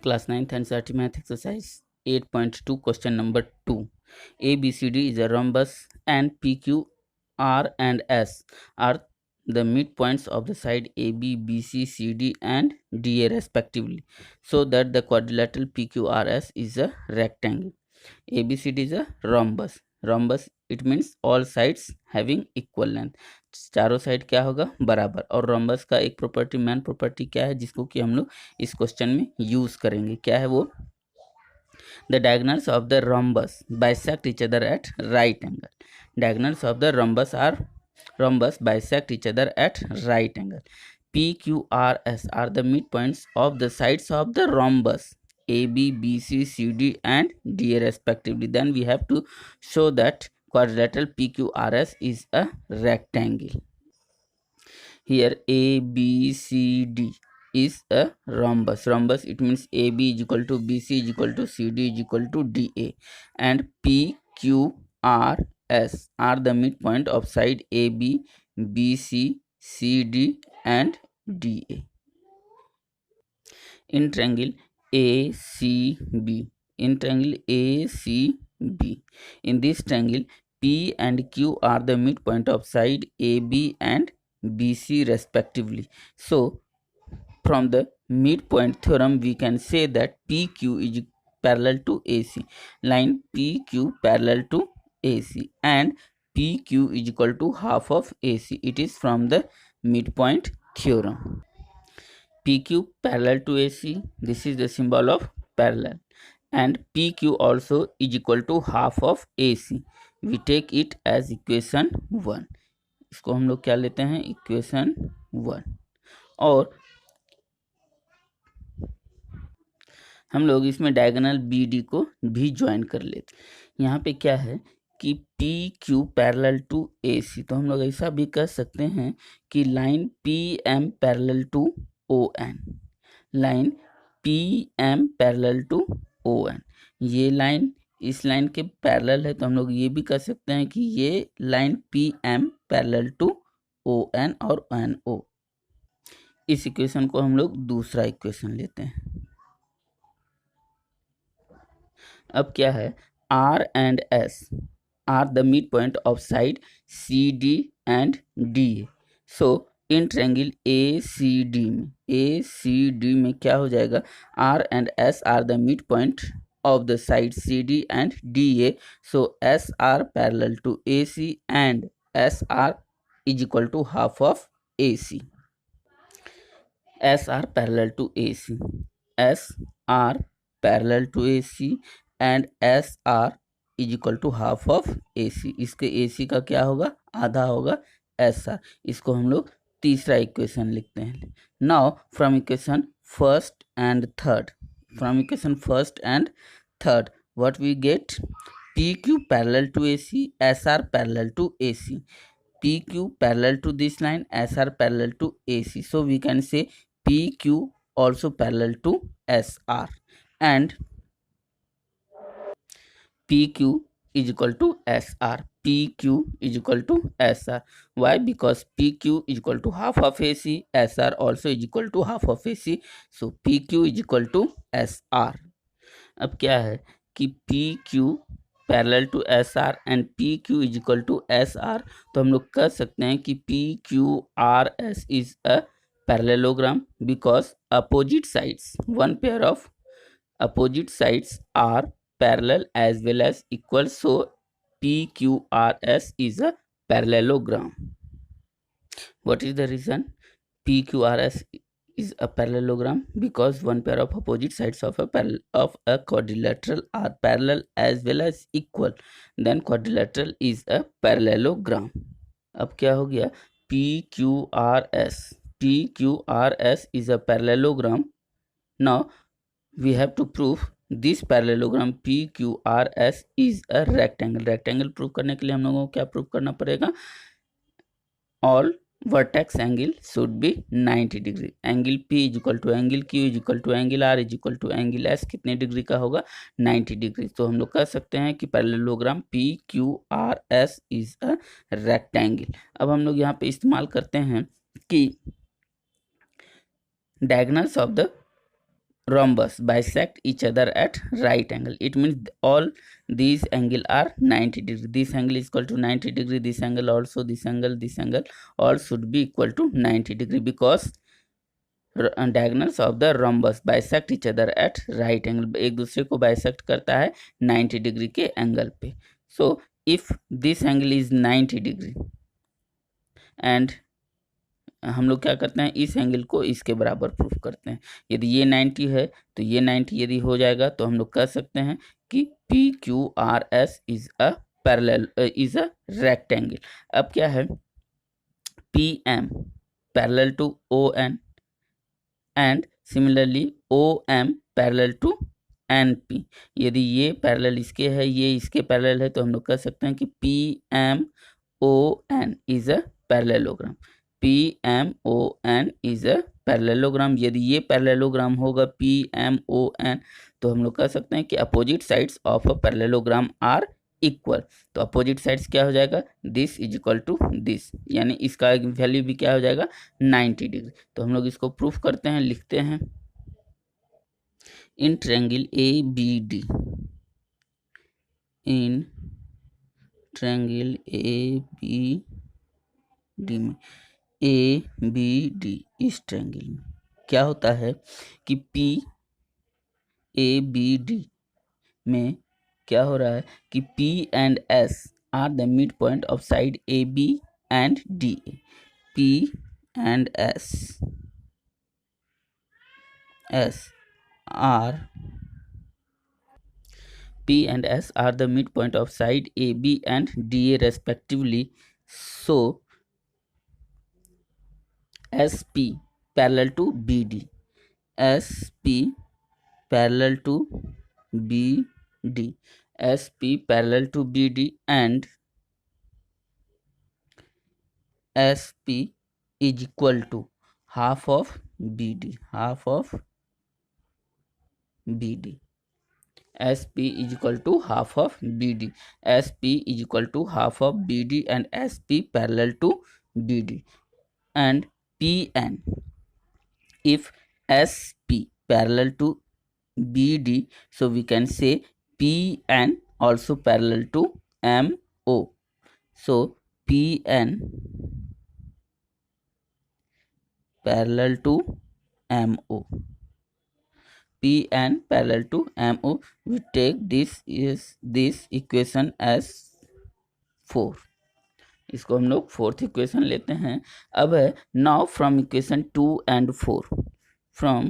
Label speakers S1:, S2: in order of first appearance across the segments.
S1: Class 9th NCERT Math exercise 8.2 question number 2. ABCD is a rhombus and PQ, R and S are the midpoints of the side AB, BC, CD and DA respectively, so that the quadrilateral PQRS is a rectangle. ABCD is a rhombus. Rhombus it means all sides having equal length. चारों side क्या होगा, बराबर. और rhombus का एक property, main property क्या है, जिसको कि हम लोग इस क्वेश्चन में यूज करेंगे. क्या है वो? The diagonals of the rhombus bisect each other at right angle. Diagonals of the rhombus bisect each other at right angle. P, Q, R, S are the midpoints of the sides of the rhombus AB, BC, CD and DA respectively. Then we have to show that quadrilateral PQRS is a rectangle. Here ABCD is a rhombus. Rhombus it means AB is equal to BC is equal to CD is equal to DA, and PQRS are the midpoint of side AB, BC, CD and DA. In triangle ACB. In triangle ACB. In this triangle P and Q are the midpoint of side AB and BC respectively. So from the midpoint theorem we can say that PQ is parallel to AC. Line PQ parallel to AC and PQ is equal to half of AC. It is from the midpoint theorem. PQ parallel to AC, this is the symbol of parallel, and PQ also is equal to half of AC. We take it as equation 1. इसको हम लोग क्या लेते हैं, equation 1. और हम लोग इसमें डायगोनल BD को भी ज्वाइन कर लेते हैं. यहाँ पे क्या है कि PQ पैरेलल टू AC, तो हम लोग ऐसा भी कर सकते हैं कि line PM parallel to ON. Line PM parallel to ON, ये लाइन इस लाइन के पैरेलल है, तो हम लोग ये भी कर सकते हैं कि ये line PM parallel to ON और NO. इस इक्वेशन को हम लोग दूसरा इक्वेशन लेते हैं. अब क्या है, R and S are the midpoint of side CD and DA. So in triangle ACD में क्या हो जाएगा, R and S are the midpoint of the side CD and DA. So SR parallel to AC and SR is equal to half of AC. SR parallel to AC. SR parallel to AC and SR is equal to half of AC. इसके AC का क्या होगा, आधा होगा SR. इसको हम लोग तीसरा इक्वेशन लिखते हैं. Now from equation first and third, what we get? PQ parallel to AC, SR parallel to AC. PQ parallel to this line, SR parallel to AC. So we can say PQ also parallel to SR, and PQ is equal to SR. PQ is equal to SR. Why? Because PQ is equal to half of AC, SR also is equal to half of AC. So PQ is equal to SR. अब क्या है कि PQ parallel to SR and PQ is equal to SR, तो हम लोग कह सकते हैं कि PQRS is a parallelogram because opposite sides, one pair of opposite sides are parallel as well as equal. So PQRS is a parallelogram. What is the reason PQRS is a parallelogram? Because one pair of opposite sides of a quadrilateral are parallel as well as equal, then quadrilateral is a parallelogram. अब क्या हो गया, PQRS is a parallelogram. Now we have to prove this parallelogram PQRS is a rectangle. Rectangle prove करने के लिए हम लोगों को क्या प्रूव करना पड़ेगा, all vertex angle should be 90 degree. Angle P is equal to angle Q is equal to angle R is equal to angle S कितने डिग्री का होगा, 90 डिग्री. तो हम लोग कह सकते हैं कि parallelogram PQRS is a rectangle. अब हम लोग यहाँ पे इस्तेमाल करते हैं कि diagonals of the rhombus bisect each other at right angle. It means all these angle are 90 degree. This angle is equal to 90 degree. This angle also, this angle all should be equal to 90 degree because diagonals of the rhombus bisect each other at right angle. एक दूसरे को bisect करता है 90 degree के angle पे. So if this angle is 90 degree and हम लोग क्या करते हैं, इस एंगल को इसके बराबर प्रूफ करते हैं. यदि ये 90 है तो ये 90 यदि हो जाएगा तो हम लोग कह सकते हैं कि P Q R S is a parallel is a rectangle. अब क्या है, P M parallel to O N and similarly O M parallel to N P. यदि ये पैरेलल इसके है, ये इसके पैरेलल है, तो हम लोग कह सकते हैं कि P M O N is a parallelogram. P M O N is a parallelogram. यदि ये पैरेललोग्राम होगा पी एम ओ एन, तो हम लोग कह सकते हैं कि opposite sides of a parallelogram are equal. तो अपोजिट साइड्स क्या हो जाएगा, this is equal to this, यानी इसका वैल्यू भी क्या हो जाएगा 90 डिग्री. तो हम लोग इसको प्रूफ करते हैं, लिखते हैं in triangle A B D, in triangle A B D में ए बी डी इस ट्रायंगल में क्या होता है कि पी ए बी डी में क्या हो रहा है कि P and S are the midpoint of side A B and D A. P and S are P and S are the midpoint of side AB and DA respectively. So SP parallel to BD, SP parallel to BD, SP parallel to BD, and SP is equal to half of BD, half of BD. SP is equal to half of BD. SP is equal to half of BD and SP parallel to BD. And PN, if SP parallel to BD, so we can say PN also parallel to MO. So PN parallel to MO. PN parallel to MO. We take this equation as 4. इसको हम लोग fourth equation लेते हैं. अब है now from equation 2 and 4, from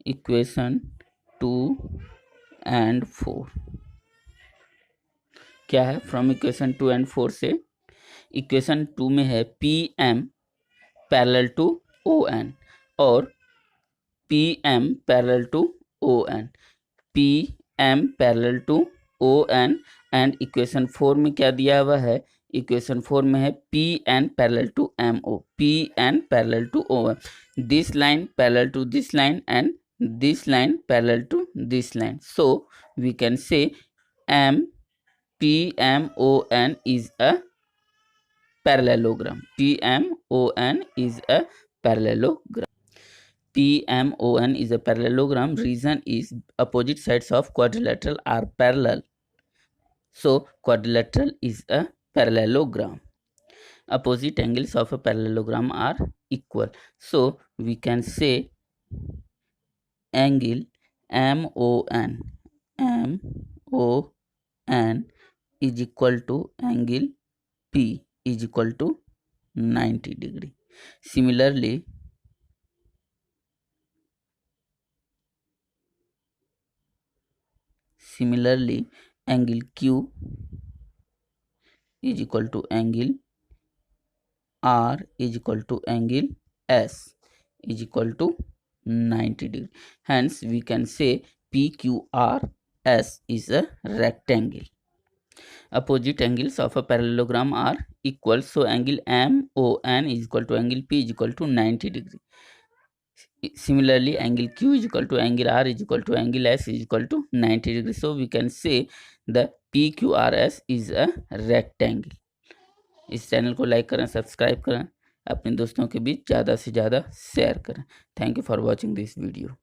S1: equation 2 and 4 क्या है, from equation 2 and 4 से इक्वेशन 2 में है P M parallel to O N और P M parallel to O N, P M parallel to O N. And equation 4 में क्या दिया हुआ है, इक्वेशन 4 में है P N parallel to M O, P N parallel to O N. This line parallel to this line and this line parallel to this line. So we can say M P M O N is a parallelogram. PMON is a parallelogram. PMON is a parallelogram. Reason is opposite sides of quadrilateral are parallel. So quadrilateral is a parallelogram. Opposite angles of a parallelogram are equal. So we can say angle MON is equal to angle P is equal to 90 degree. Similarly, angle Q is equal to angle R is equal to angle S is equal to 90 degree. Hence, we can say PQRS is a rectangle. Opposite angles of a parallelogram are equal. So angle MON is equal to angle P is equal to 90 degree. Similarly, angle Q is equal to angle R is equal to angle S is equal to 90 degree. So we can say the PQRS is a rectangle. इस channel को like करें, subscribe करें, अपने दोस्तों के बीच ज़्यादा से ज़्यादा शेयर करें। Thank you for watching this video.